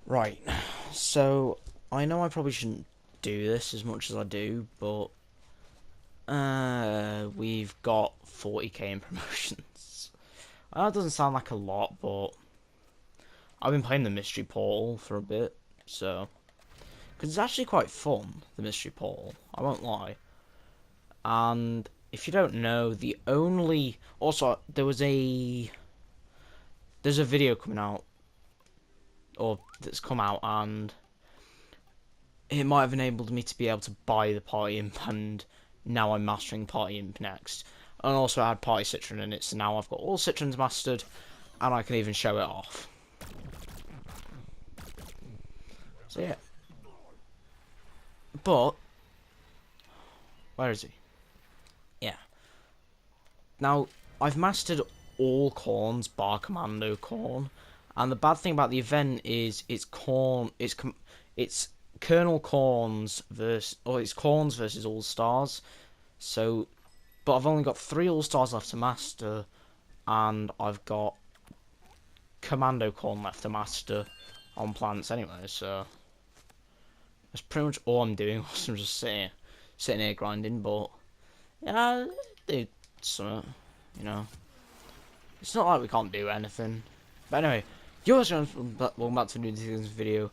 Right, so I know I probably shouldn't do this as much as I do, but we've got 40k in promotions. I know it doesn't sound like a lot, but I've been playing the Mystery Portal for a bit, so because it's actually quite fun, the Mystery Portal. I won't lie. And if you don't know, the only also there's a video coming out or that's come out and it might have enabled me to be able to buy the Party Imp, and now I'm mastering Party Imp next. And also I had Party Citron in it, so now I've got all Citrons mastered, and I can even show it off. So yeah. But, where is he? Yeah. Now, I've mastered all Corns bar Commando Corn, and the bad thing about the event is it's Colonel Corns it's Corns versus All Stars. So, but I've only got 3 All Stars left to master, and I've got Commando Corn left to master on plants anyway. So that's pretty much all I'm doing. I'm just sitting here grinding, but yeah, do something, you know. It's not like we can't do anything. But anyway, welcome back to a new video.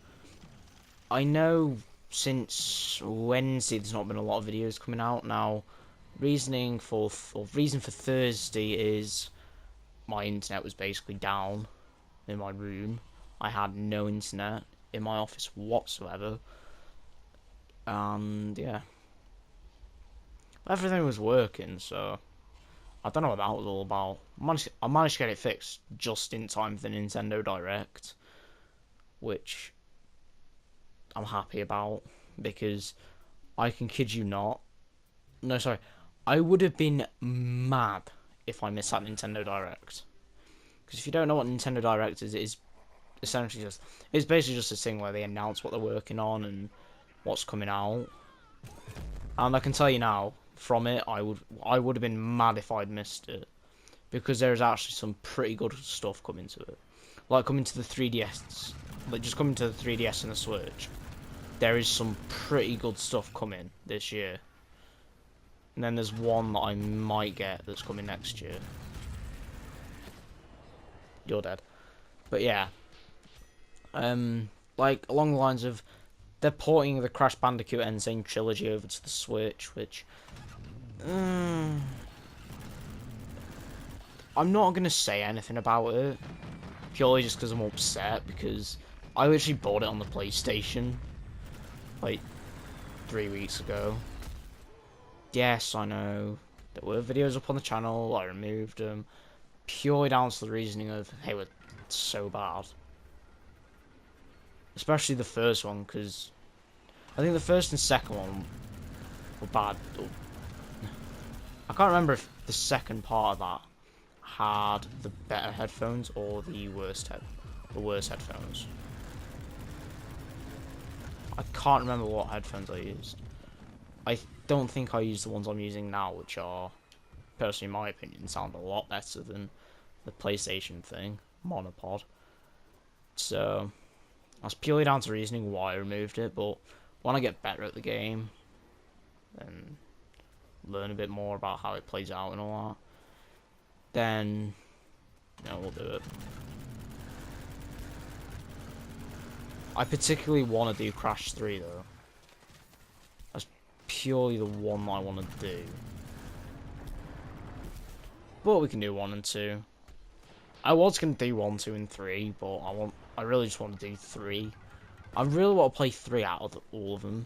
I know since Wednesday there's not been a lot of videos coming out. Now, reason for Thursday is my internet was basically down in my room. I had no internet in my office whatsoever. And yeah, everything was working, so I don't know what that was all about. I managed to get it fixed just in time for the Nintendo Direct, which I'm happy about, because I can kid you not. No, sorry. I would have been mad if I missed that Nintendo Direct. Because if you don't know what Nintendo Direct is, it is essentially it's basically just a thing where they announce what they're working on and what's coming out. And I can tell you now, from it, I would have been mad if I'd missed it, because there's actually some pretty good stuff coming to it, like coming to the 3DS, like just coming to the 3DS and the Switch. There is some pretty good stuff coming this year, and then there's one that I might get that's coming next year. You're dead, but yeah, like along the lines of they're porting the Crash Bandicoot Insane trilogy over to the Switch, which I'm not gonna say anything about it, purely just because I'm upset, because I literally bought it on the PlayStation like 3 weeks ago. Yes, I know there were videos up on the channel, I removed them purely down to the reasoning of hey, we're so bad, especially the first one, because I think the first and second one were bad. I can't remember if the second part of that had the better headphones or the worst headphones. I can't remember what headphones I used. I don't think I used the ones I'm using now, which are, personally in my opinion, sound a lot better than the PlayStation thing, monopod. So that's purely down to reasoning why I removed it, but when I get better at the game and learn a bit more about how it plays out and all that, then we'll do it. I particularly want to do Crash 3 though. That's purely the one I want to do. But we can do 1 and 2. I was going to do 1, 2 and 3, but I really just want to do 3. I really want to play 3 out of all of them,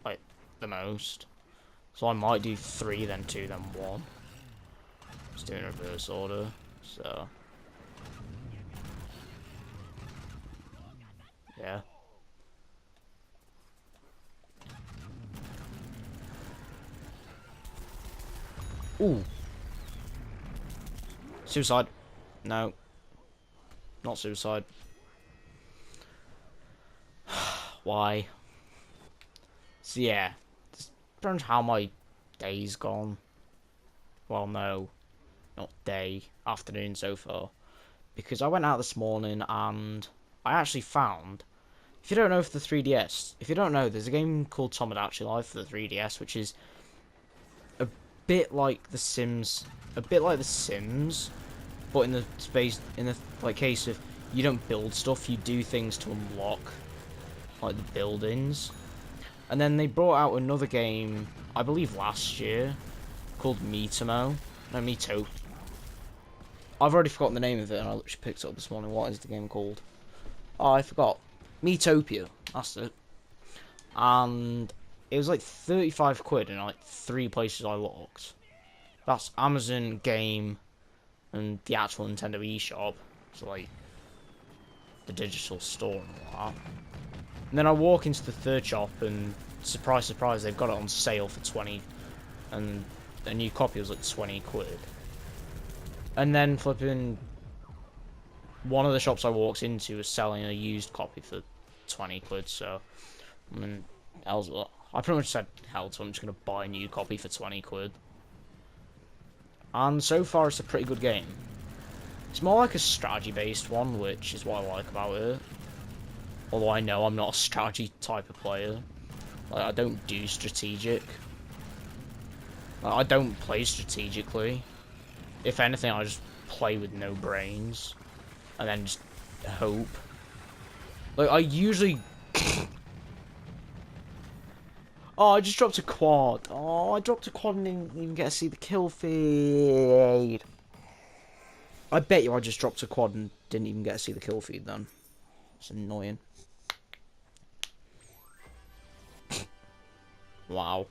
like the most. So I might do 3, then 2, then 1. Just do in reverse order. So yeah. Ooh. Suicide. No. Not suicide. Why? So yeah. Depends how my day's gone. Well, no. Not day. Afternoon so far. Because I went out this morning and I actually found, if you don't know for the 3DS, if you don't know, there's a game called Tomodachi Life for the 3DS, which is a bit like The Sims, but in the case of you don't build stuff, you do things to unlock like the buildings. And then they brought out another game, I believe last year, called Mito. I've already forgotten the name of it, and I literally picked it up this morning. What is the game called? Oh, I forgot. Metopia. That's it. And it was like 35 quid in like 3 places I looked. That's Amazon, Game, and the actual Nintendo eShop. So like the digital store and all that. And then I walk into the third shop, and surprise, surprise, they've got it on sale for 20, and a new copy was like 20 quid. And then flipping, one of the shops I walked into was selling a used copy for 20 quid, so, I mean, I pretty much said, hell, so I'm just going to buy a new copy for 20 quid. And so far, it's a pretty good game. It's more like a strategy-based one, which is what I like about it. Although I know I'm not a strategy type of player. Like, I don't do strategic. Like, I don't play strategically. If anything, I just play with no brains. And then just hope. Like, I usually... Oh, I just dropped a quad. Oh, I dropped a quad and didn't even get to see the kill feed. I bet you I just dropped a quad and didn't even get to see the kill feed then. It's annoying. Wow.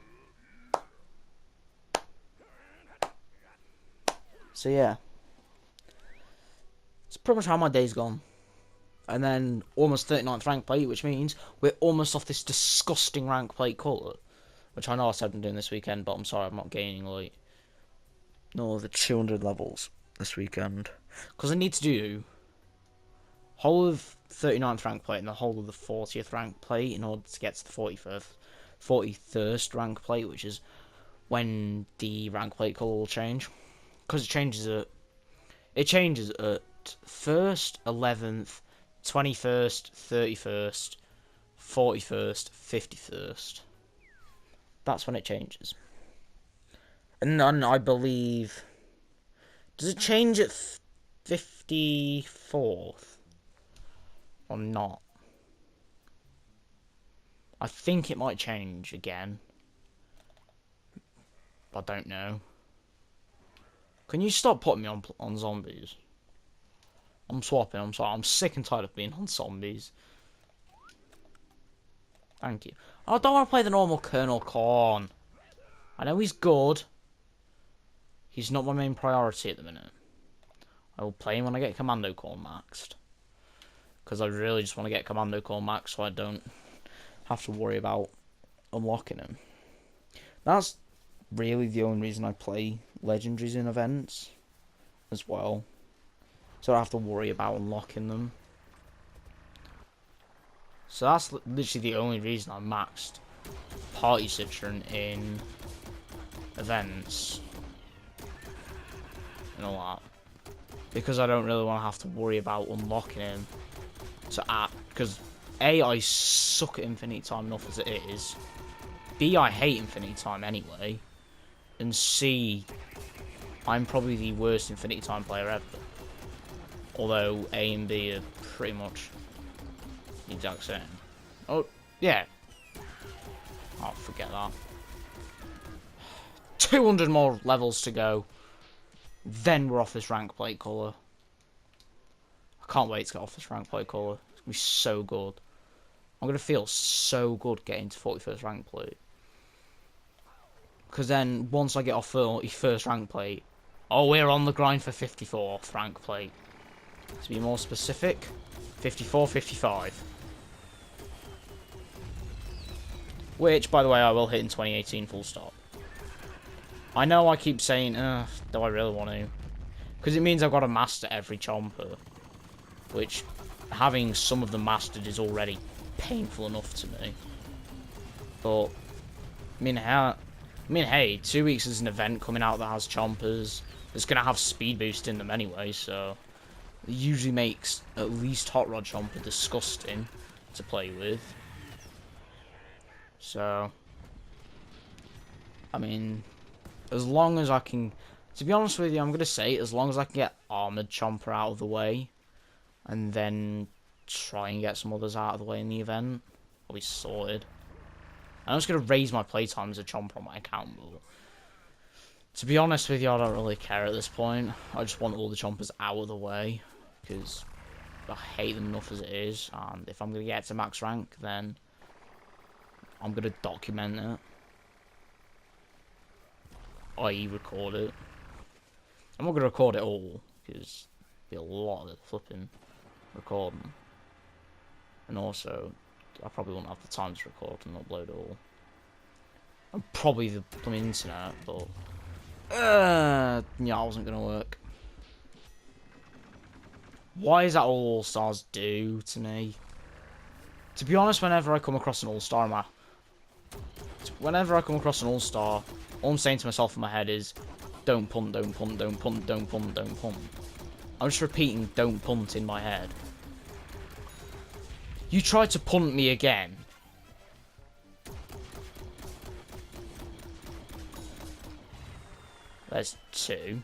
So yeah. It's pretty much how my day's gone. And then almost 39th rank plate, which means we're almost off this disgusting rank plate colour. Which I know I said I'm doing this weekend, but I'm sorry I'm not gaining like no the 200 levels this weekend. Because I need to do whole of 39th rank plate and the whole of the 40th rank plate in order to get to the 41st rank plate, which is when the rank plate colour will change. Because it changes at 1st, 11th, 21st, 31st, 41st, 51st. That's when it changes. And then I believe... Does it change at 54th? Or not? I think it might change again. I don't know. Can you stop putting me on zombies? I'm swapping, I'm sorry. I'm sick and tired of being on zombies. Thank you. Oh, I don't want to play the normal Colonel Corn. I know he's good. He's not my main priority at the minute. I will play him when I get Commando Corn maxed. Because I really just want to get Commando Corn maxed so I don't have to worry about unlocking him. That's really the only reason I play legendaries in events as well. So I don't have to worry about unlocking them. So that's literally the only reason I maxed Party Citron in events and all that. Because I don't really want to have to worry about unlocking him. So because A, I suck at Infinite Time enough as it is. B, I hate Infinite Time anyway. And C, I'm probably the worst Infinite Time player ever. Although A and B are pretty much the exact same. Oh, yeah. I'll forget that. 200 more levels to go. Then we're off this rank plate colour. I can't wait to get off this rank plate colour. It's going to be so good. I'm going to feel so good getting to 41st rank plate. Because then, once I get off 41st rank plate, oh, we're on the grind for 54th rank plate. To be more specific, 54, 55. Which, by the way, I will hit in 2018 full stop. I know I keep saying, do I really want to? Because it means I've got to master every chomper. Which, having some of them mastered is already painful enough to me. But, I mean, hey, 2 weeks is an event coming out that has chompers. It's going to have speed boost in them anyway, so... It usually makes at least Hot Rod Chomper disgusting to play with. So, I mean, as long as I can... To be honest with you, I'm going to say, as long as I can get Armored Chomper out of the way, and then try and get some others out of the way in the event, I'll be sorted. I'm just going to raise my playtime as a Chomper on my account, but to be honest with you, I don't really care at this point. I just want all the Chompers out of the way, because I hate them enough as it is, and if I'm going to get to max rank, then I'm going to document it. I.e. record it. I'm not going to record it all, because there'll be a lot of flipping recording. And also, I probably won't have the time to record and upload it all. And probably the plumbing internet, but... yeah, it wasn't going to work. Why is that all All-Stars do to me? To be honest, whenever I come across an All-Star, all I'm saying to myself in my head is, don't punt, don't punt, don't punt, don't punt, don't punt. I'm just repeating don't punt in my head. You tried to punt me again. There's 2.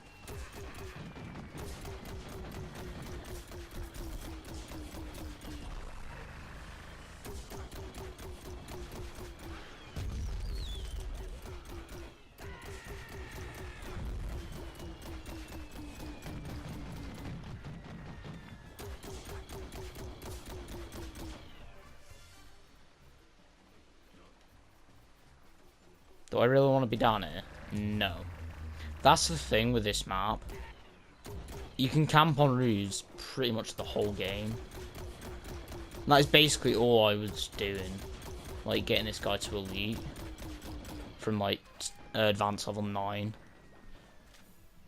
Do I really want to be down here? No. That's the thing with this map. You can camp on roofs pretty much the whole game. And that is basically all I was doing. Like, getting this guy to elite. From, like, advanced level 9.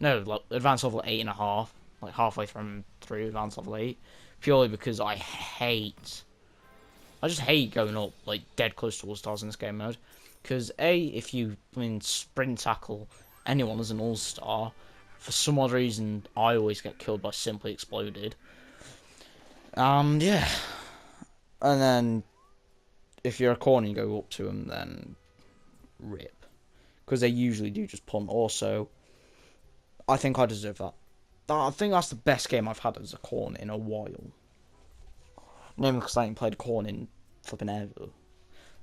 No, like, advanced level 8.5. Like, halfway through advanced level 8. Purely because I just hate going up, like, dead close to All-Stars in this game mode. Because, A, if you, sprint tackle anyone as an All-Star, for some odd reason, I always get killed by Simply Exploded. Yeah. And then, if you're a corner and you go up to them, then rip. Because they usually do just punt. Also, I think I deserve that. I think that's the best game I've had as a corner in a while. Maybe because I ain't played corn in flipping ever.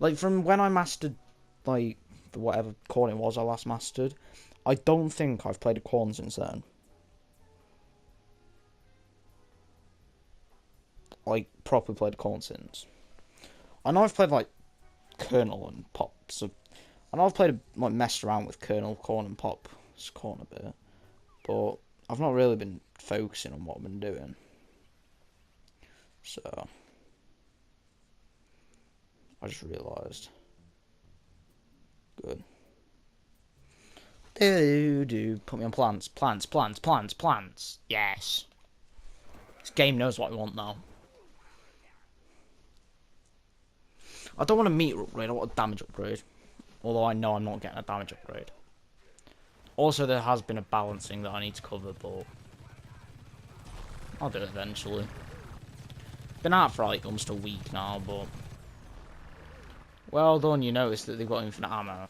Like, from when I mastered, like, whatever corn it was I last mastered, I don't think I've played a corn since then. Like, properly played a corn since. I know I've played, like, Colonel and Pop, so... I know I've played, like, messed around with Colonel, Corn, and Pop's corn a bit. But I've not really been focusing on what I've been doing. So... I just realised. Good. Put me on plants. Plants. Yes. This game knows what I want now. I don't want a meter upgrade, I want a damage upgrade. Although I know I'm not getting a damage upgrade. Also, there has been a balancing that I need to cover, but... I'll do it eventually. Been out for like almost a week now, but... Well done, you noticed that they've got infinite ammo.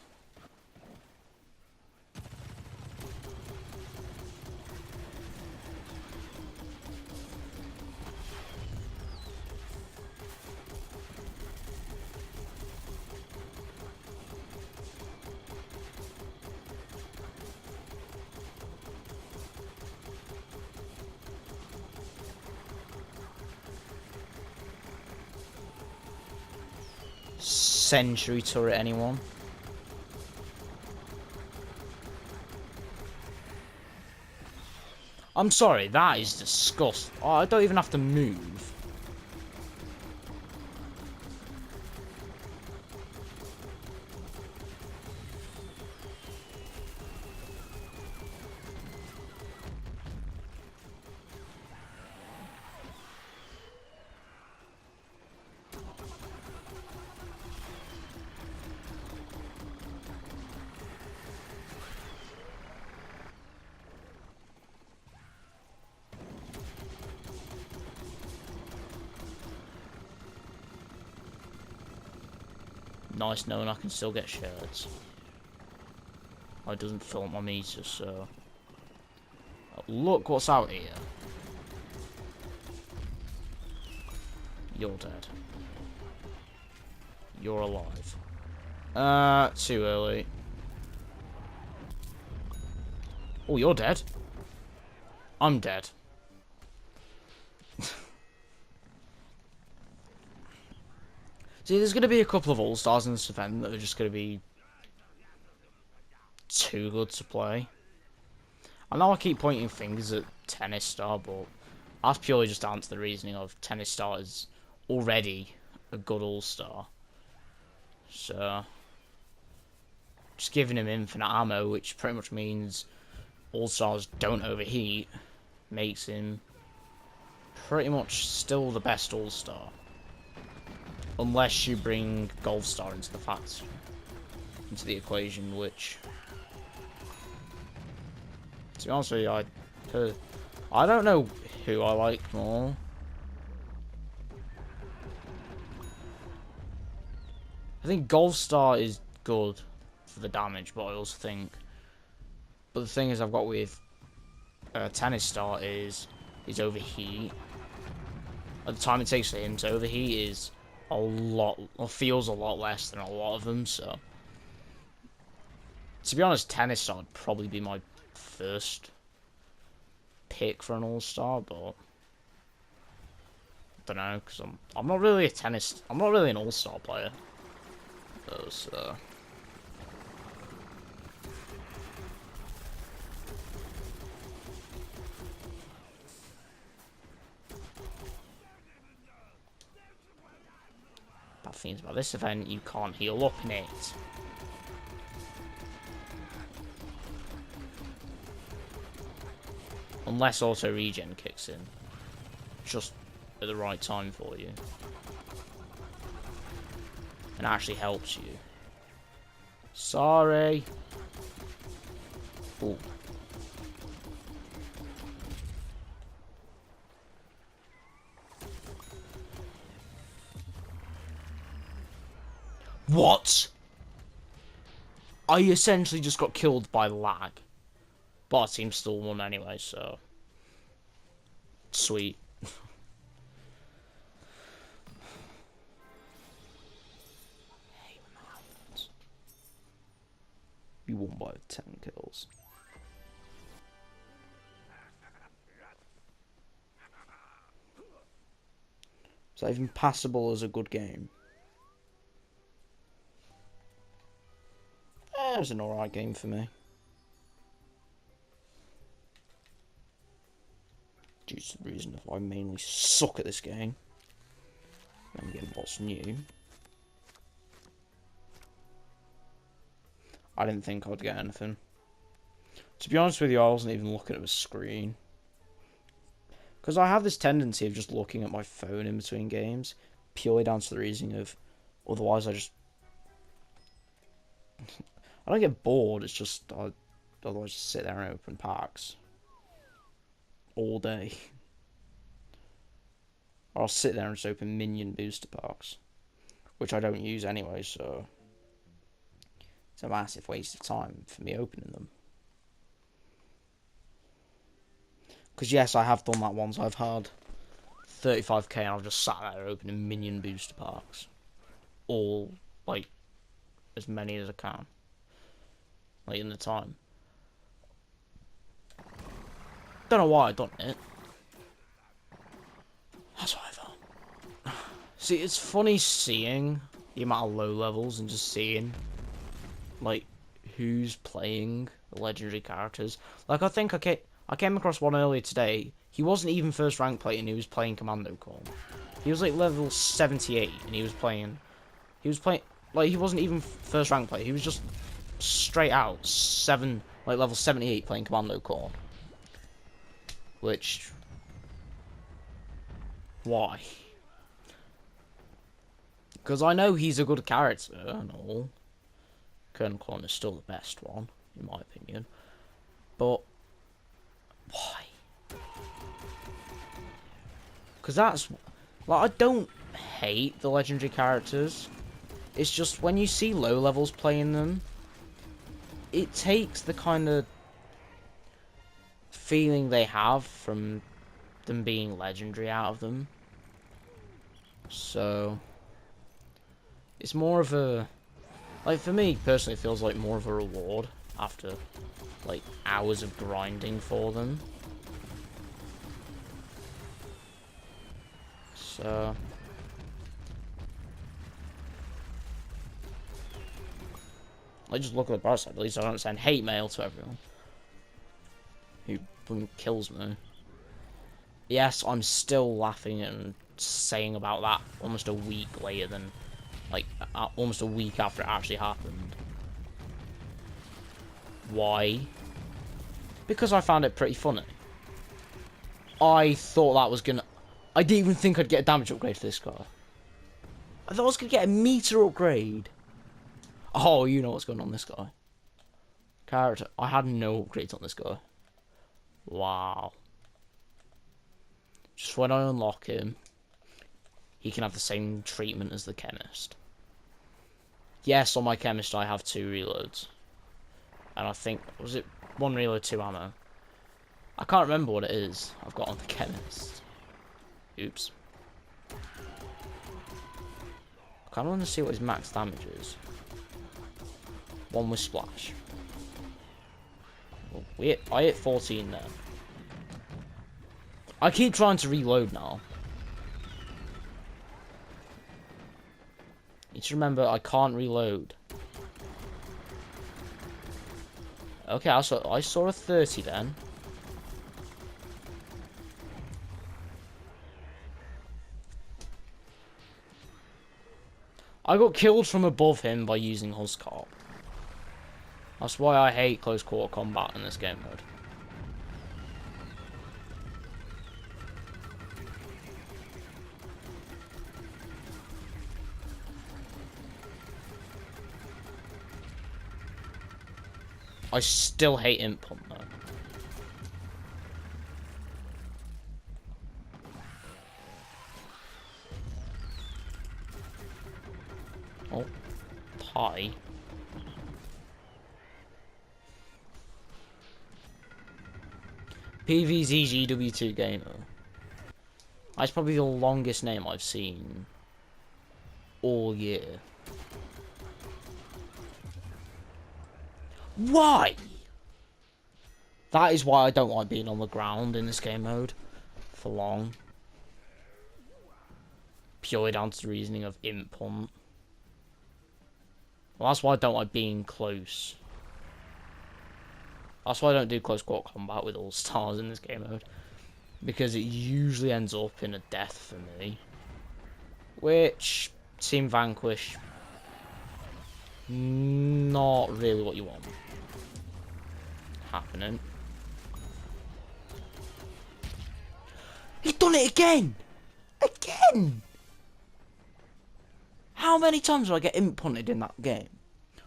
Sentry turret, anyone? I'm sorry, that is disgusting. Oh, I don't even have to move. nice knowing I can still get shirts. It doesn't fill up my meter, so... Look what's out here. You're dead. You're alive. Too early. Oh, you're dead. I'm dead. See, there's going to be a couple of All-Stars in this event that are just going to be too good to play. I know I keep pointing fingers at Tennis Star, but that's purely just down to the reasoning of Tennis Star is already a good All-Star. So, just giving him infinite ammo, which pretty much means All-Stars don't overheat, makes him pretty much still the best All-Star. Unless you bring Golf Star into the equation, which, to be honest with you, I don't know who I like more. I think Golf Star is good for the damage, but I also think, but the thing is I've got with Tennis Star is his overheat. At the time it takes for him to overheat is a lot, or feels a lot less than a lot of them, so to be honest, Tennis Star would probably be my first pick for an All-Star, but I don't know, because I'm not really I'm not really an All-Star player, though, so bad things about this event, you can't heal up in it. Unless auto regen kicks in. Just at the right time for you. And actually helps you. Sorry. Ooh. What? I essentially just got killed by lag. But our team still won anyway, so sweet. You won by 10 kills. Is that even passable as a good game? It was an alright game for me. Due to the reason of I mainly suck at this game. Then again, what's new? I didn't think I'd get anything. To be honest with you, I wasn't even looking at the screen. Because I have this tendency of just looking at my phone in between games. Purely down to the reasoning of, otherwise I just... I don't get bored, it's just, otherwise just sit there and open packs. All day. Or I'll sit there and just open minion booster packs. Which I don't use anyway, so... It's a massive waste of time for me opening them. Because yes, I have done that once. I've had 35k and I've just sat there opening minion booster packs. All, like, as many as I can. Like, in the time. Don't know why I've done it. That's what I thought. See, it's funny seeing the amount of low levels and just seeing, like, who's playing the legendary characters. Like, I think I came across one earlier today. He wasn't even first rank playing, he was playing Commando Corps. He was, like, level 78, and he was playing, like, he wasn't even first rank player, he was just straight out level 78 playing Commando Corps. Which... Why? Because I know he's a good character and all. Colonel Clone is still the best one, in my opinion. But... why? Because that's... like, I don't hate the legendary characters. It's just when you see low levels playing them, it takes the kind of feeling they have from them being legendary out of them. So it's more of a, like, for me personally, it feels like more of a reward after like hours of grinding for them. So I just look at the bright side. At least I don't send hate mail to everyone who kills me. Yes, I'm still laughing and saying about that almost a week later than, like, almost a week after it actually happened. Why? Because I found it pretty funny. I thought that was gonna... I didn't even think I'd get a damage upgrade for this guy. I thought I was gonna get a meter upgrade. Oh, you know what's going on with this guy. Character. I had no upgrades on this guy. Wow. Just when I unlock him, he can have the same treatment as the chemist. Yes, on my chemist I have 2 reloads. And I think, was it 1 reload, 2 ammo? I can't remember what it is I've got on the chemist. Oops. I kind of want to see what his max damage is. 1 with splash. Oh, I hit 14 there. I keep trying to reload now. You need to remember, I can't reload. Okay, I saw a 30 then. I got killed from above him by using Huscarl. That's why I hate close quarter combat in this game mode. I still hate Imp Pump though. Oh, pie. PVZ GW2 Gamer. That's probably the longest name I've seen all year. Why? That is why I don't like being on the ground in this game mode for long. Purely down to the reasoning of Imp Pump. Well, that's why I don't like being close. That's why I don't do close quarter combat with all stars in this game mode. Because it usually ends up in a death for me. Which, Team Vanquish, not really what you want happening. He's done it again! Again! How many times do I get imp punted in that game?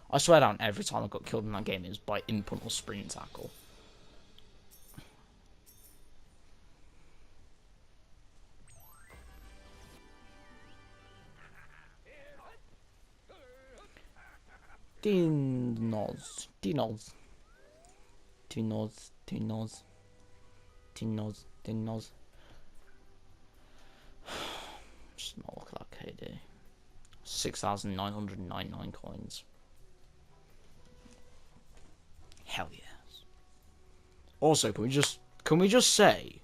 I swear down, every time I got killed in that game it was by imp punt or sprint tackle. Dinos. Just not look at that KD. 6,999 coins. Hell yes. Also, can I just say,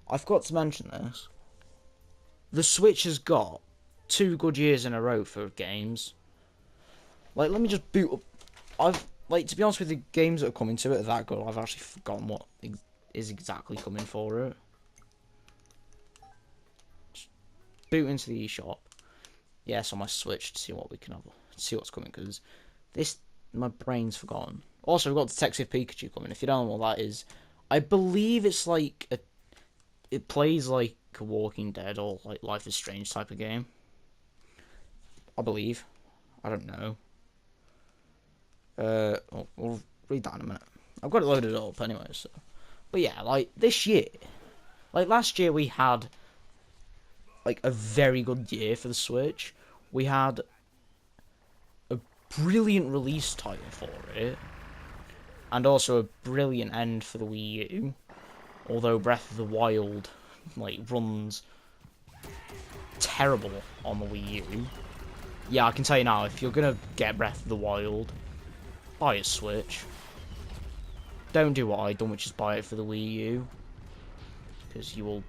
I forgot to mention this. The Switch has got 2 good years in a row for games. Like, let me just boot up. To be honest with you, the games that are coming to it are that good. I've actually forgotten what is exactly coming for it. Just boot into the eShop. Yes, on my Switch to see what we can have, see what's coming, because my brain's forgotten. Also, we've got Detective Pikachu coming. If you don't know what that is, I believe it's like it plays like a Walking Dead or like Life is Strange type of game. I believe. I don't know. We'll read that in a minute. I've got it loaded up anyway, so. But yeah, like, this year, like, last year we had, like, a very good year for the Switch. We had brilliant release title for it, and also a brilliant end for the Wii U. Although Breath of the Wild, like, runs terrible on the Wii U. Yeah, I can tell you now, if you're gonna get Breath of the Wild, buy a Switch. Don't do what I done, which is buy it for the Wii U, because you will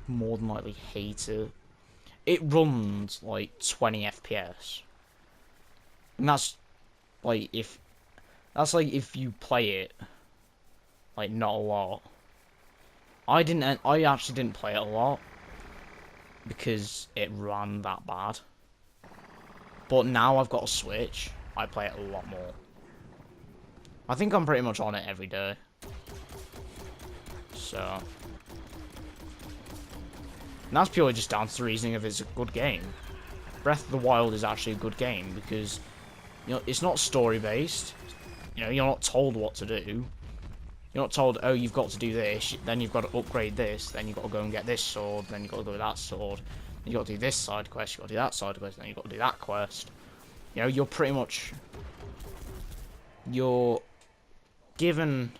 more than likely hate it. It runs like 20 FPS, and that's like if you play it like not a lot. I actually didn't play it a lot because it ran that bad. But now I've got a Switch, I play it a lot more. I think I'm pretty much on it every day. So, and that's purely just down to the reasoning of it's a good game. Breath of the Wild is actually a good game because, you know, it's not story based. You know, you're not told what to do. You're not told, oh, you've got to do this, then you've got to upgrade this, then you've got to go and get this sword, then you've got to go with that sword, then you've got to do this side quest, you've got to do that side quest, then you've got to do that quest. You know, you're pretty much... You're given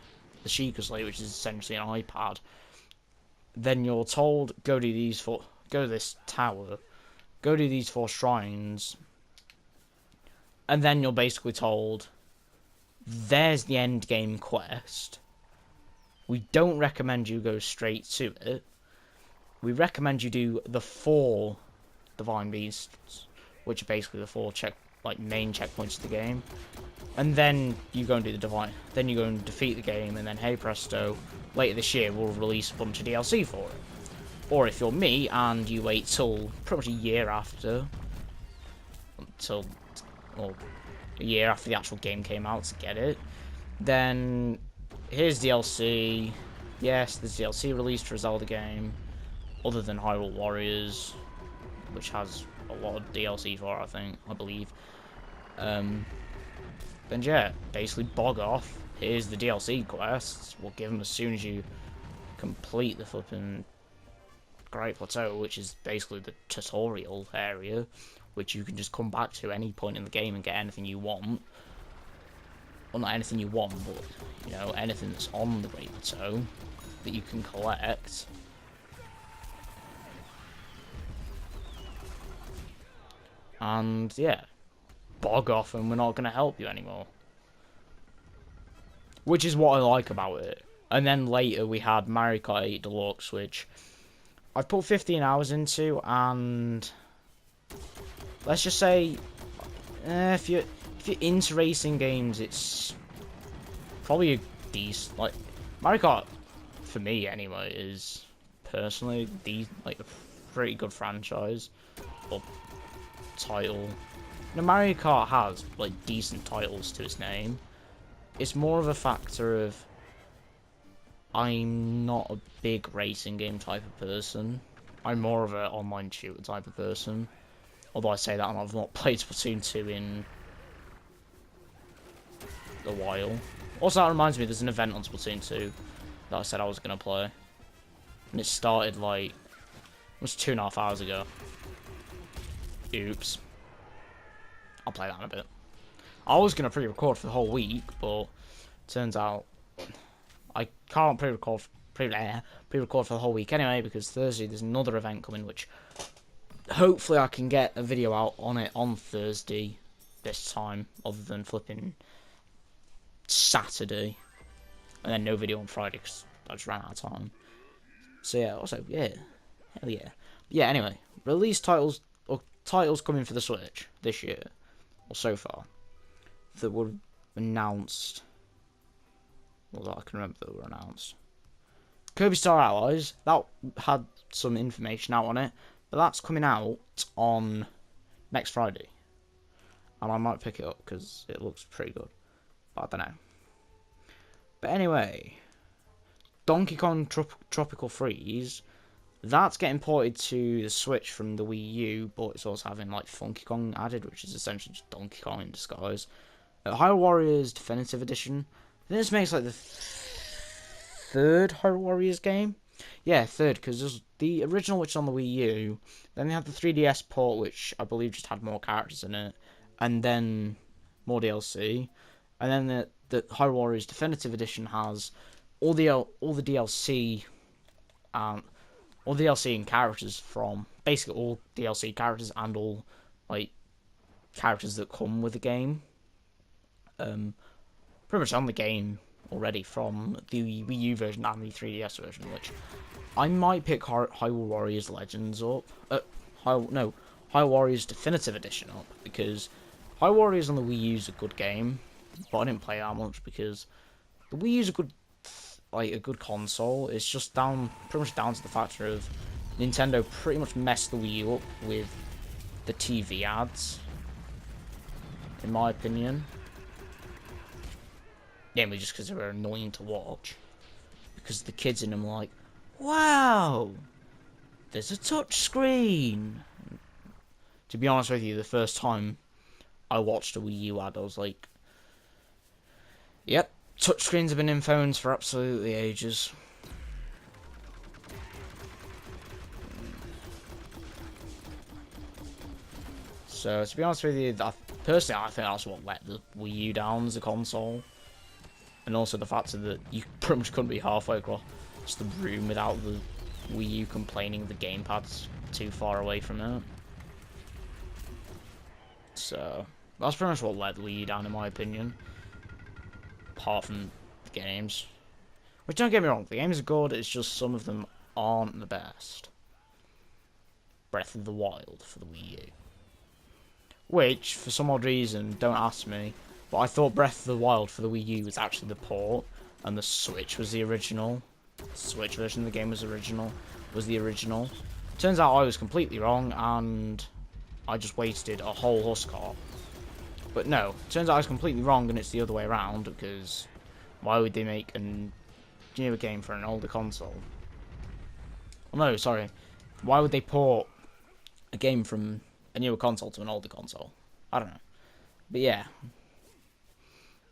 the Sheikah Slate, which is essentially an iPad, then you're told, go to this tower, go do these 4 shrines, and then you're basically told, there's the end game quest. We don't recommend you go straight to it. We recommend you do the 4 Divine Beasts, which are basically the 4 main checkpoints of the game. And then you go and do the Divine. Then you go and defeat the game, and then hey presto, later this year we'll release a bunch of DLC for it. Or if you're me and you wait till pretty much a year after, or a year after the actual game came out to get it, then here's DLC. Yes, there's DLC released for a Zelda game, other than Hyrule Warriors, which has a lot of DLC for it, I believe. Then yeah, basically bog off. Here's the DLC quests. We'll give them as soon as you complete the flipping Great Plateau, which is basically the tutorial area, which you can just come back to any point in the game and get anything you want. Well, not anything you want, but, you know, anything that's on the Great Plateau that you can collect. And, yeah, bog off and we're not going to help you anymore. Which is what I like about it. And then later we had Mario Kart 8 Deluxe, which I've put 15 hours into, and let's just say, if you're into racing games, it's probably a decent, like, Mario Kart, for me anyway, is personally a pretty good franchise, or title. Now, Mario Kart has, like, decent titles to its name. It's more of a factor of, I'm not a big racing game type of person. I'm more of an online shooter type of person. Although I say that and I've not played Splatoon 2 in a while. Also, that reminds me, there's an event on Splatoon 2 that I said I was going to play. And it started like, it was 2.5 hours ago. Oops. I'll play that in a bit. I was going to pre-record for the whole week, but turns out I can't pre-record for the whole week anyway, because Thursday there's another event coming, which hopefully I can get a video out on it on Thursday this time, other than flipping Saturday, and then no video on Friday because I just ran out of time. So yeah, also, yeah, hell yeah. Yeah, anyway, release titles, or titles coming for the Switch this year, or so far, that were announced. Well, that I can remember that were announced. Kirby Star Allies, that had some information out on it, but that's coming out on next Friday. And I might pick it up because it looks pretty good. But I don't know. But anyway, Donkey Kong Tropical Freeze, that's getting ported to the Switch from the Wii U, but it's also having like Funky Kong added, which is essentially just Donkey Kong in disguise. Hyrule Warriors Definitive Edition. This makes like the third Hyrule Warriors game. Yeah, third, because there's the original, which is on the Wii U. Then they had the 3DS port, which I believe just had more characters in it. And then more DLC, and then the Hyrule Warriors Definitive Edition has all the DLC, all DLC and characters from basically all DLC characters and all like characters that come with the game. Pretty much on the game already from the Wii U version and the 3DS version, which I might pick Hyrule Warriors Legends up. Hyrule Warriors Definitive Edition up, because Hyrule Warriors on the Wii U is a good game, but I didn't play that much because the Wii U is a good console. It's just pretty much down to the factor of Nintendo pretty much messed the Wii U up with the TV ads, in my opinion. Mainly just because they were annoying to watch. Because the kids in them were like, wow, there's a touch screen. To be honest with you, the first time I watched a Wii U ad, I was like, yep, touchscreens have been in phones for absolutely ages. So, to be honest with you, personally, I think that's what let the Wii U down as a console. And also the fact that you pretty much couldn't be halfway across the room without the Wii U complaining the gamepad's too far away from it. So, that's pretty much what let the Wii U down, in my opinion. Apart from the games. Which, don't get me wrong, the games are good, it's just some of them aren't the best. Breath of the Wild for the Wii U. Which, for some odd reason, don't ask me, but I thought Breath of the Wild for the Wii U was actually the port, and the Switch was the original. The Switch version of the game was the original. Turns out I was completely wrong, and I just wasted a whole Huskar. But no, turns out I was completely wrong, and it's the other way around, because why would they make a newer game for an older console? Oh no, sorry. Why would they port a game from a newer console to an older console? I don't know. But yeah.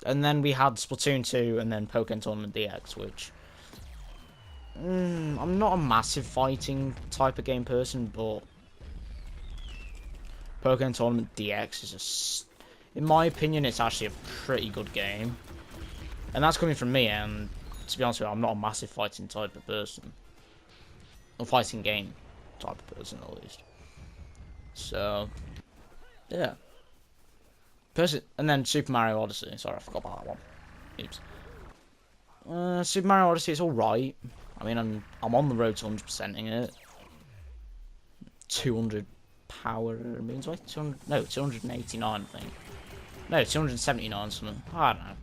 And then we had Splatoon 2 and then Pokémon Tournament DX, which I'm not a massive fighting type of game person, but Pokémon Tournament DX is in my opinion, it's actually a pretty good game. And that's coming from me, and to be honest with you, I'm not a massive fighting type of person. Or fighting game type of person, at least. So, yeah. And then Super Mario Odyssey. Sorry, I forgot about that one. Oops. Super Mario Odyssey is alright. I mean, I'm on the road to 100%ing it. 200 power moons, right? 289, I think. No, 279 something. I don't know.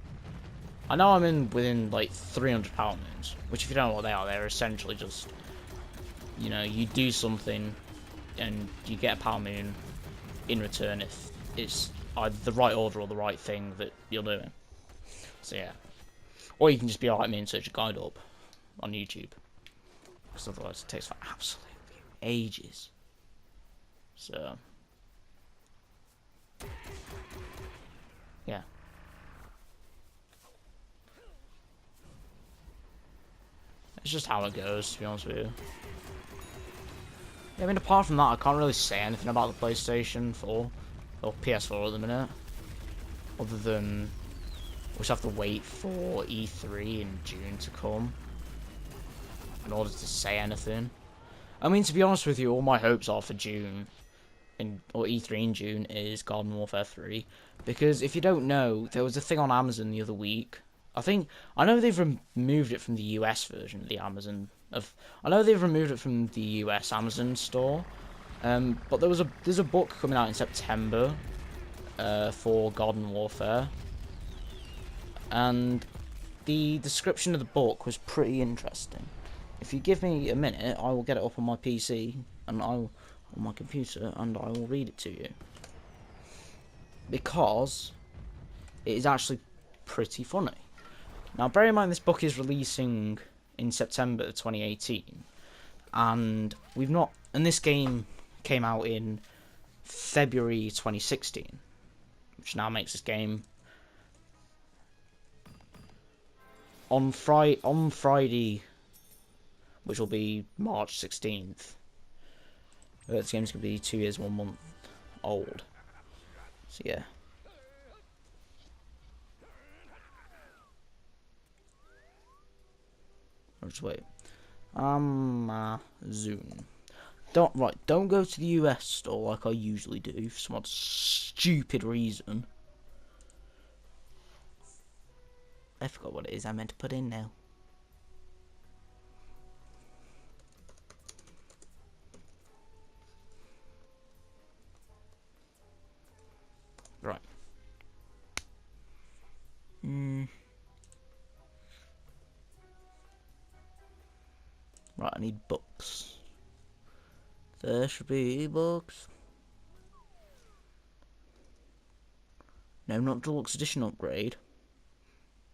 I know I'm within like 300 power moons, which if you don't know what they are, they're essentially just, you know, you do something and you get a power moon in return if it's either the right order or the right thing that you're doing. So yeah. Or you can just be like me and search a guide up on YouTube, because otherwise it takes for absolutely ages. So yeah. It's just how it goes, to be honest with you. Yeah, I mean, apart from that, I can't really say anything about the PlayStation 4 or PS4 at the minute, other than we just have to wait for E3 in June to come in order to say anything. I mean, to be honest with you, all my hopes are for June, or E3 in June, is Garden Warfare 3, because if you don't know, there was a thing on Amazon the other week. I know they've removed it from the US version of the Amazon. I know they've removed it from the US Amazon store, but there's a book coming out in September for Garden Warfare, and the description of the book was pretty interesting. If you give me a minute, I will get it up on my PC and on my computer, and I will read it to you, because it is actually pretty funny. Now, bear in mind this book is releasing in September 2018, and this game came out in February 2016, which now makes this game on Friday, which will be March 16th. This game's gonna be 2 years, 1 month old. So yeah. Or just wait. Amazon. Don't go to the US store like I usually do for some odd stupid reason. I forgot what it is I meant to put in now. Right. Right, I need books. There should be books. No, not deluxe edition upgrade.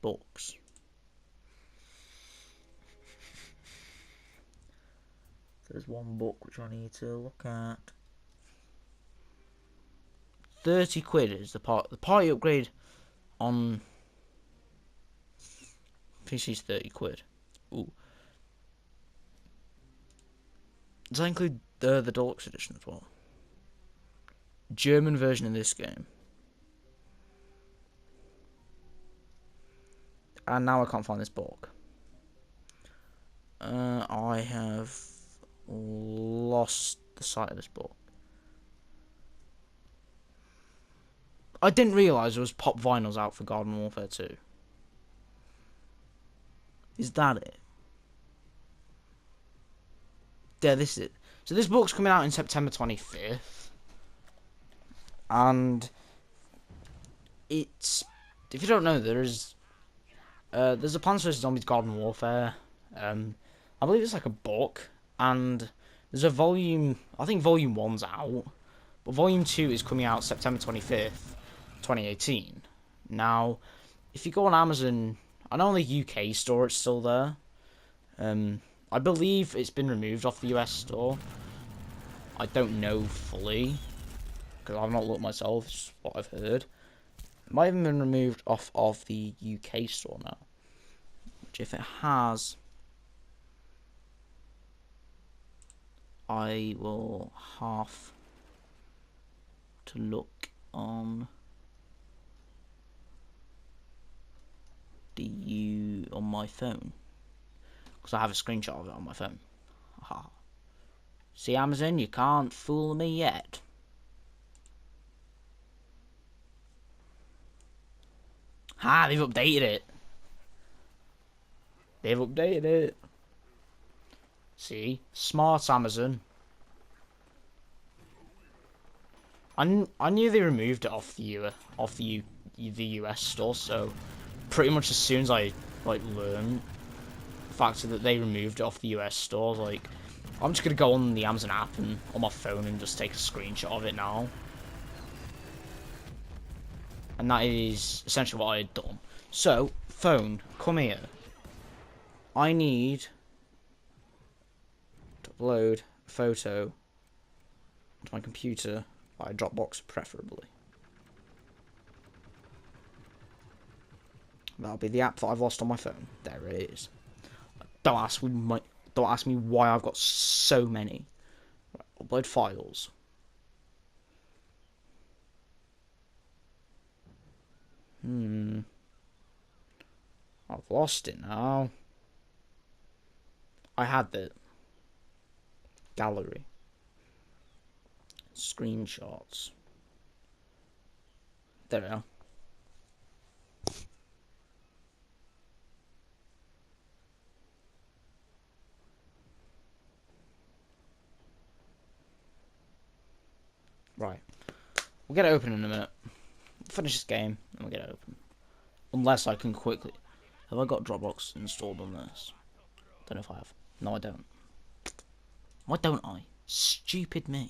Books. There's one book which I need to look at. 30 quid is the party upgrade on PC's 30 quid. Ooh. Does that include the deluxe edition as well? German version of this game. And now I can't find this book. I have lost the sight of this book. I didn't realise there was pop vinyls out for Garden Warfare 2. Is that it? Yeah, this is it. So this book's coming out in September 25th. And it's... If you don't know, there's a Plants vs Zombies Garden Warfare. I believe it's like a book. And there's a volume... I think volume 1's out. But volume 2 is coming out September 25th, 2018. Now, if you go on Amazon... I know on the UK store it's still there. I believe it's been removed off the US store. I don't know fully, because I've not looked myself, it's what I've heard. It might have been removed off of the UK store now. Which if it has, I will have to look on on my phone. Because I have a screenshot of it on my phone. Aha. See, Amazon, you can't fool me yet. Ha, they've updated it. They've updated it. See, smart Amazon. I knew they removed it off the US store, so pretty much as soon as I learned the fact that they removed it off the US store, like, I'm just gonna go on the Amazon app and on my phone and just take a screenshot of it now. And that is essentially what I had done. So, phone, come here. I need to upload a photo to my computer by Dropbox, preferably. That'll be the app that I've lost on my phone. There it is. Don't ask me why I've got so many. Right, upload files. I've lost it now. I had the gallery. Screenshots. There we are. Right. We'll get it open in a minute. Finish this game and we'll get it open. Unless I can quickly... Have I got Dropbox installed on this? Don't know if I have. No, I don't. Why don't I? Stupid me.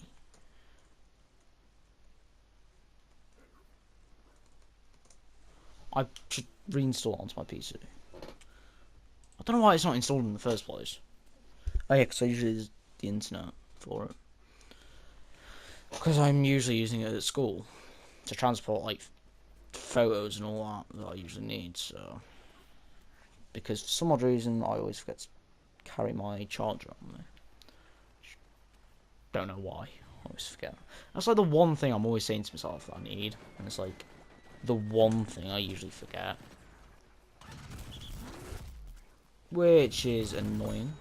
I should reinstall it onto my PC. I don't know why it's not installed in the first place. Oh yeah, because I usually use the internet for it. Because I'm usually using it at school to transport like photos and all that I usually need. So, because for some odd reason I always forget to carry my charger on me. Don't know why. I always forget. That's like the one thing I'm always saying to myself that I need, and it's like the one thing I usually forget. which is annoying.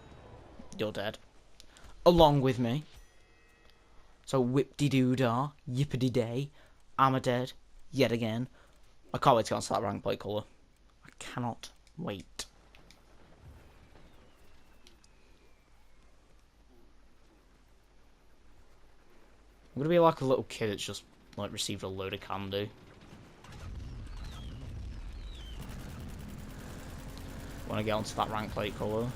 You're dead. Along with me. So whip-de-doo-dah, yippity-day, I'm a dead, yet again. I can't wait to get onto that rank plate colour. I cannot wait. I'm gonna be like a little kid that's just like received a load of candy. When I get onto that rank plate colour.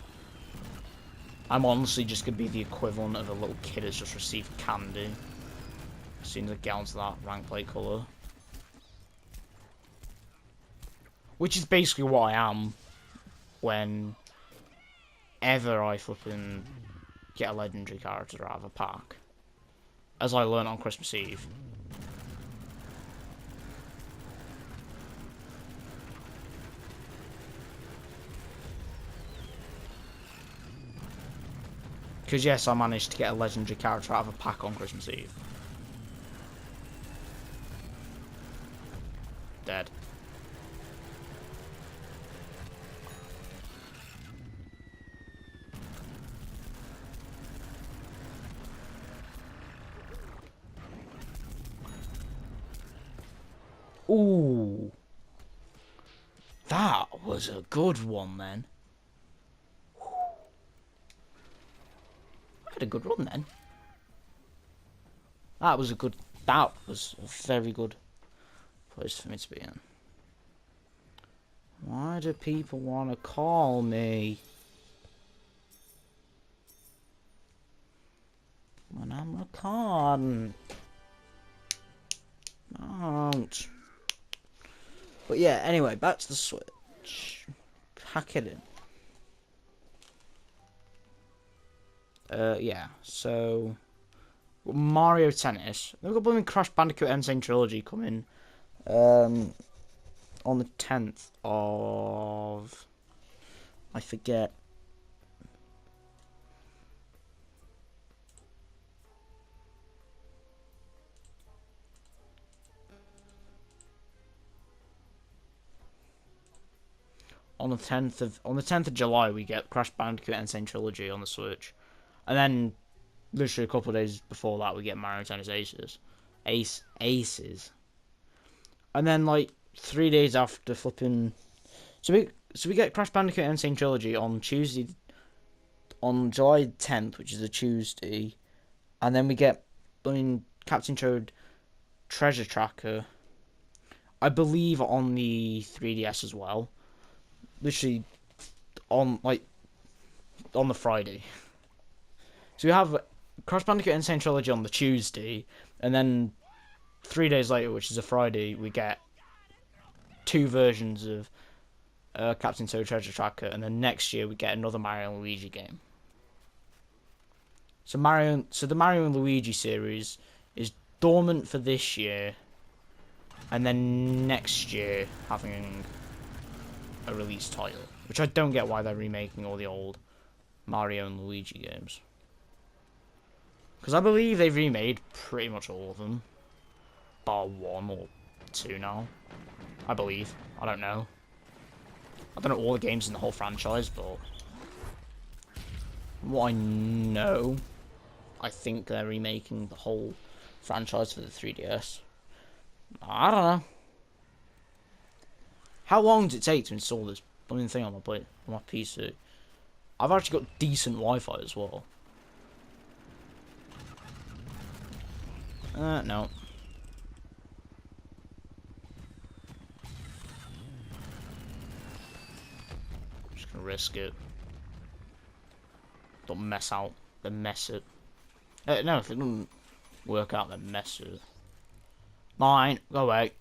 I'm honestly just gonna be the equivalent of a little kid that's just received candy. As soon as I get onto that rank plate colour. Which is basically what I am whenever I flipping get a legendary character out of a pack. As I learned on Christmas Eve. Because yes, I managed to get a legendary character out of a pack on Christmas Eve. Dead. Ooh. That was a good one then. I had a good run then. That was a very good place for me to be in. Why do people want to call me when I'm recording? Don't. But yeah, anyway, back to the Switch. Hack it in. Yeah, so Mario Tennis. They've got blooming Crash Bandicoot Insane Trilogy coming on the 10th of, I forget. On the 10th of July, we get Crash Bandicoot Insane Trilogy on the Switch, and then literally a couple of days before that, we get Mario Tennis Aces, and then like 3 days after flipping, so we get Crash Bandicoot Insane Trilogy on Tuesday, on July 10th, which is a Tuesday, and then we get Captain Toad Treasure Tracker, I believe on the 3DS as well. Literally on the Friday. So we have Crash Bandicoot Insane Trilogy on the Tuesday, and then 3 days later, which is a Friday, we get 2 versions of Captain Toad Treasure Tracker, and then next year we get another Mario and Luigi game. So the Mario and Luigi series is dormant for this year, and then next year having a release title, which I don't get why they're remaking all the old Mario and Luigi games, because I believe they've remade pretty much all of them, bar 1 or 2 now. I believe. I don't know all the games in the whole franchise, but what I know, I think they're remaking the whole franchise for the 3DS. I don't know. How long does it take to install this blooming thing on my PC? I've actually got decent Wi-Fi as well. No. Just gonna risk it. Don't mess out. Then mess it. No, if it doesn't work out, then mess it. Mine. Go away.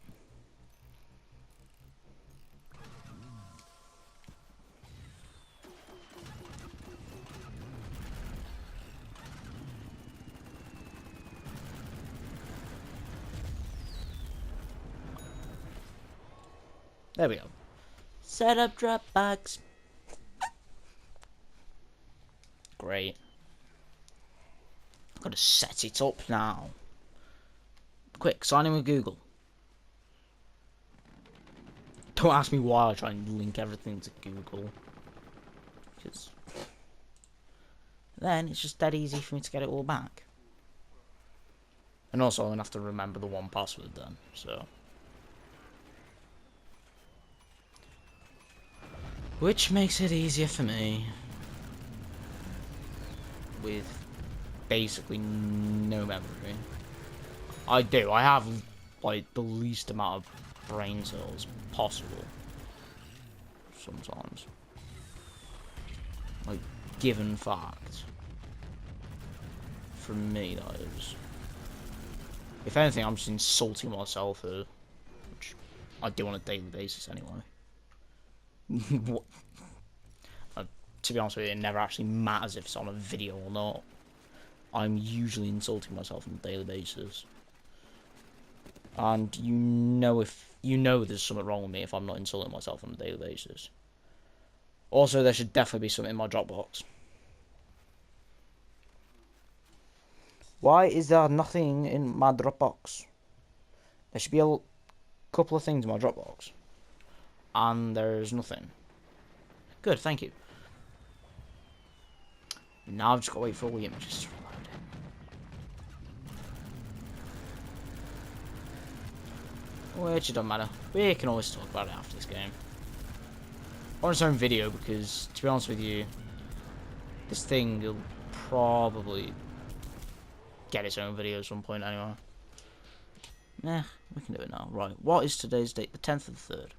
There we go. Set up Dropbox. Great. I've got to set it up now. Quick, sign in with Google. Don't ask me why I try and link everything to Google. because then it's just dead easy for me to get it all back. And also, I'm gonna have to remember the one password then, so. Which makes it easier for me. With basically no memory. I have, like, the least amount of brain cells possible. Sometimes. Like, given fact. For me, that is. If anything, I'm just insulting myself, which I do on a daily basis anyway. What? To be honest with you, it never actually matters if it's on a video or not. I'm usually insulting myself on a daily basis. And you know there's something wrong with me if I'm not insulting myself on a daily basis. Also, there should definitely be something in my Dropbox. Why is there nothing in my Dropbox? There should be a couple of things in my Dropbox. And there's nothing. Good, thank you. Now I've just got to wait for all the images to reload. Which it doesn't matter. We can always talk about it after this game. On its own video, because, to be honest with you, this thing will probably get its own video at some point anyway. Nah, we can do it now. Right, what is today's date? The 10th of the 3rd,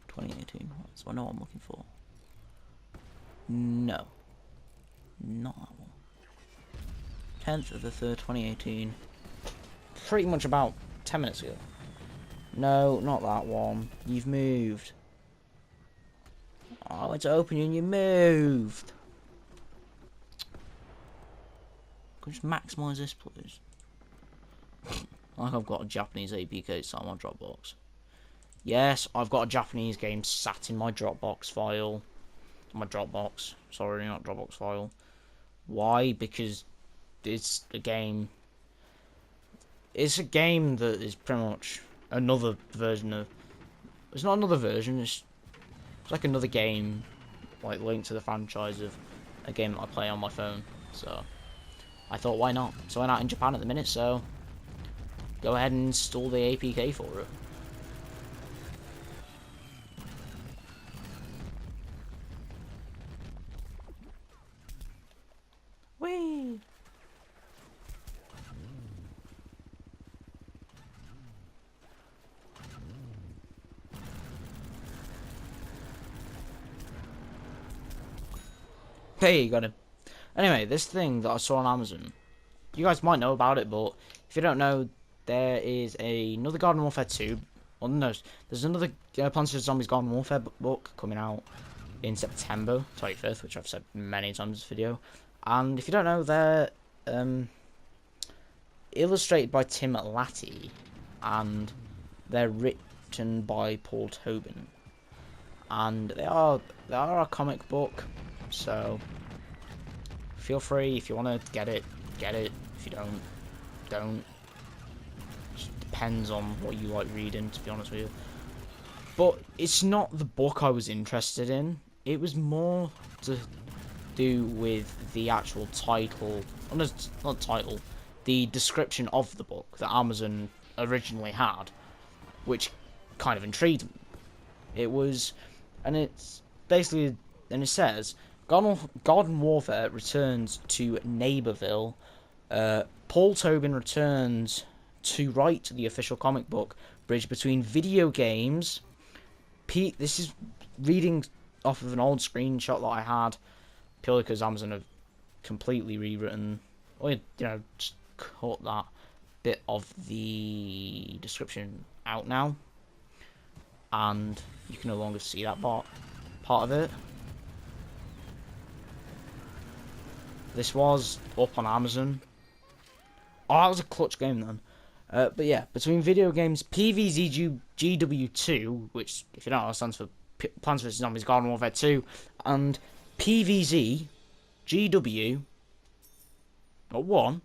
2018. So I know what I'm looking for. No. Not that one. 10th of the 3rd, 2018. Pretty much about 10 minutes ago. No, not that one. You've moved. Oh, it's open and you moved. Can you just maximise this, please? Like I've got a Japanese APK sat in my Dropbox. Yes, I've got a Japanese game sat in my Dropbox file. My Dropbox. Sorry, not Dropbox file. Why? Because it's a game. It's a game that is pretty much another version of. It's not another version. It's like another game, like linked to the franchise of a game that I play on my phone. So I thought, why not? So I'm out in Japan at the minute, so go ahead and install the APK for it. Whee! Hey, you got him. Anyway, this thing that I saw on Amazon, you guys might know about it, but if you don't know, there is another Garden Warfare 2. Well, no, there's another Plants vs Zombies Garden Warfare book coming out in September 25th, which I've said many times in this video. And if you don't know, they're illustrated by Tim Latty, and they're written by Paul Tobin. And they are a comic book, so feel free if you want to get it, get it. If you don't. Just depends on what you like reading, to be honest with you. But it's not the book I was interested in. It was more to do with the actual title, not title, the description of the book that Amazon originally had, which kind of intrigued me. It was, and it's basically, and it says, Garden Warfare returns to Neighborville. Paul Tobin returns to write the official comic book bridge between video games. This is reading off of an old screenshot that I had, purely because Amazon have completely rewritten, or just cut that bit of the description out now, and you can no longer see that part of it. This was up on Amazon. Oh, that was a clutch game then. But yeah, between video games, PvZ GW2, which, if you don't know, stands for Plants vs Zombies Garden Warfare 2, and PvZ GW, not 1,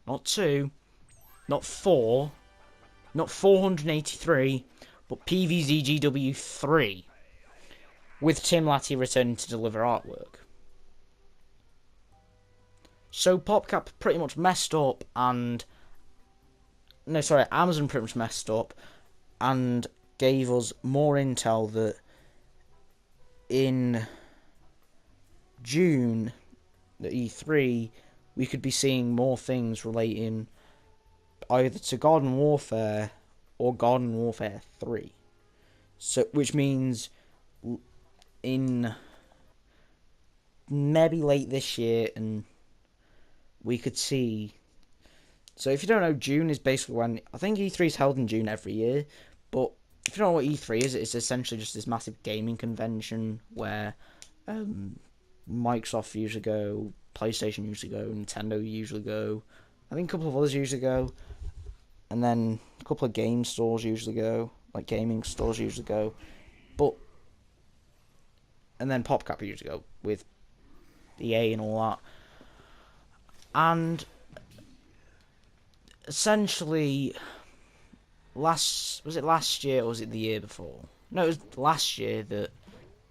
not 2, not 4, not 483, but PvZ GW3, with Tim Latty returning to deliver artwork. So PopCap pretty much messed up, and no, sorry, Amazon pretty much messed up and gave us more intel that in June, the E3, we could be seeing more things relating either to Garden Warfare or Garden Warfare 3. So, which means in maybe late this year, and we could see. So, if you don't know, June is basically when I think E3 is held in June every year. But if you don't know what E3 is, it's essentially just this massive gaming convention where Microsoft usually go, PlayStation usually go, Nintendo usually go. I think a couple of others usually go, and then a couple of game stores usually go, like gaming stores usually go, but and then PopCap usually go with EA and all that. And essentially, was it last year or was it the year before? No, it was last year that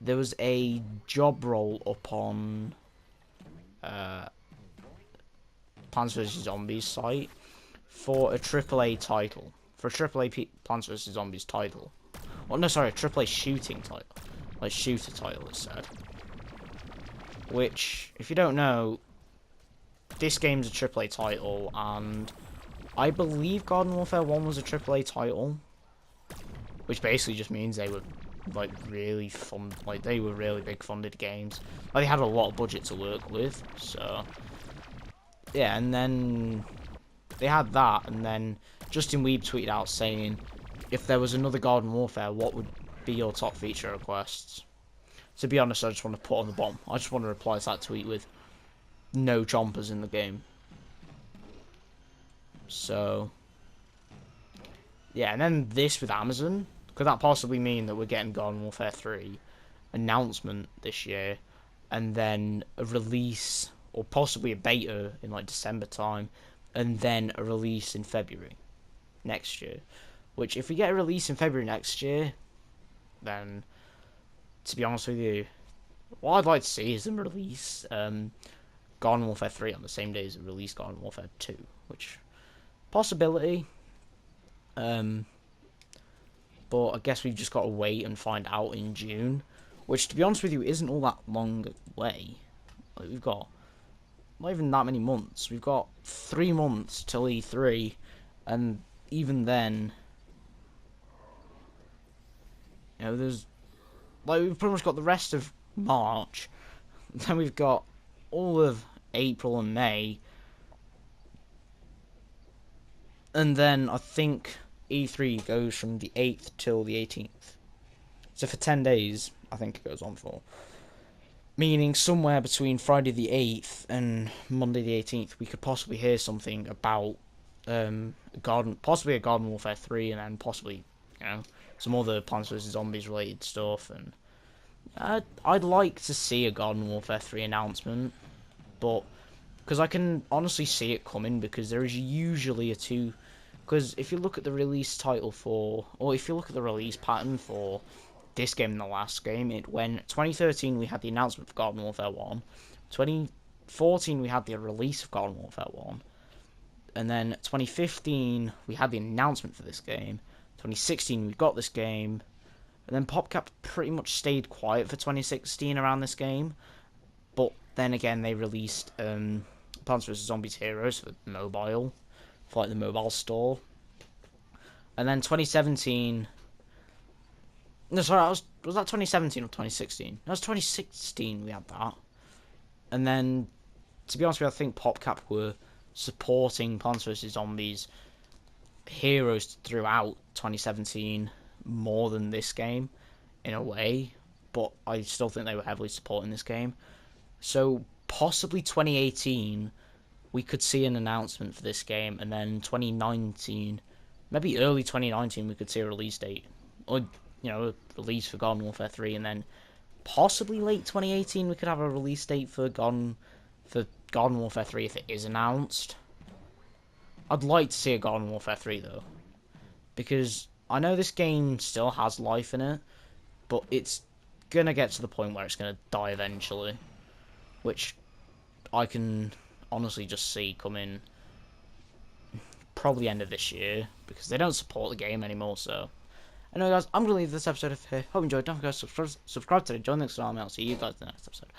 there was a job role up on Plants vs Zombies site for a AAA title, for a AAA Plants vs Zombies title. Well, no, sorry, a AAA shooting title, like shooter title, it said. Which, if you don't know, this game's a AAA title, and I believe Garden Warfare 1 was a AAA title, which basically just means they were like really fun, like they were really big funded games. Like they had a lot of budget to work with, so yeah. And then they had that, and then Justin Weeb tweeted out saying, if there was another Garden Warfare, what would be your top feature requests? To be honest, I just want to put on the bomb. I just want to reply to that tweet with no chompers in the game. So yeah, and then this with Amazon. Could that possibly mean that we're getting Garden Warfare 3 announcement this year, and then a release, or possibly a beta in like December time, and then a release in February next year? Which, if we get a release in February next year, then, to be honest with you, what I'd like to see is them release Garden Warfare 3 on the same day as they release Garden Warfare 2, which, possibility. But I guess we've just got to wait and find out in June, which, to be honest with you, isn't all that long away. Like, we've got not even that many months. We've got 3 months till E3, and even then, you know, there's like we've pretty much got the rest of March, then we've got all of April and May, and then I think E3 goes from the 8th till the 18th. So for 10 days, I think it goes on for. Meaning somewhere between Friday the 8th and Monday the 18th, we could possibly hear something about possibly a Garden Warfare 3, and then possibly, you know, some other Plants vs Zombies related stuff. And I'd like to see a Garden Warfare 3 announcement, but because I can honestly see it coming, because there is usually a 2. Because if you look at the release title for, or if you look at the release pattern for this game and the last game, it went 2013 we had the announcement for Garden Warfare 1, 2014 we had the release of Garden Warfare 1, and then 2015 we had the announcement for this game, 2016 we got this game, and then PopCap pretty much stayed quiet for 2016 around this game, but then again they released Plants vs Zombies Heroes for mobile, for like the mobile store. And then 2017. No, sorry, was that 2017 or 2016? That was 2016 we had that. And then, to be honest with you, I think PopCap were supporting Plants vs Zombies Heroes throughout 2017 more than this game, in a way. But I still think they were heavily supporting this game. So, possibly 2018, we could see an announcement for this game, and then 2019, maybe early 2019, we could see a release date, or, you know, a release for Garden Warfare 3, and then possibly late 2018 we could have a release date for Garden Warfare 3 if it is announced. I'd like to see a Garden Warfare 3 though, because I know this game still has life in it, but it's gonna get to the point where it's gonna die eventually, which I can honestly just see coming probably end of this year because they don't support the game anymore. So anyway, guys, I'm gonna leave this episode here. Hope you enjoyed. Don't forget to subscribe today. Join the next time. I'll see you guys in the next episode.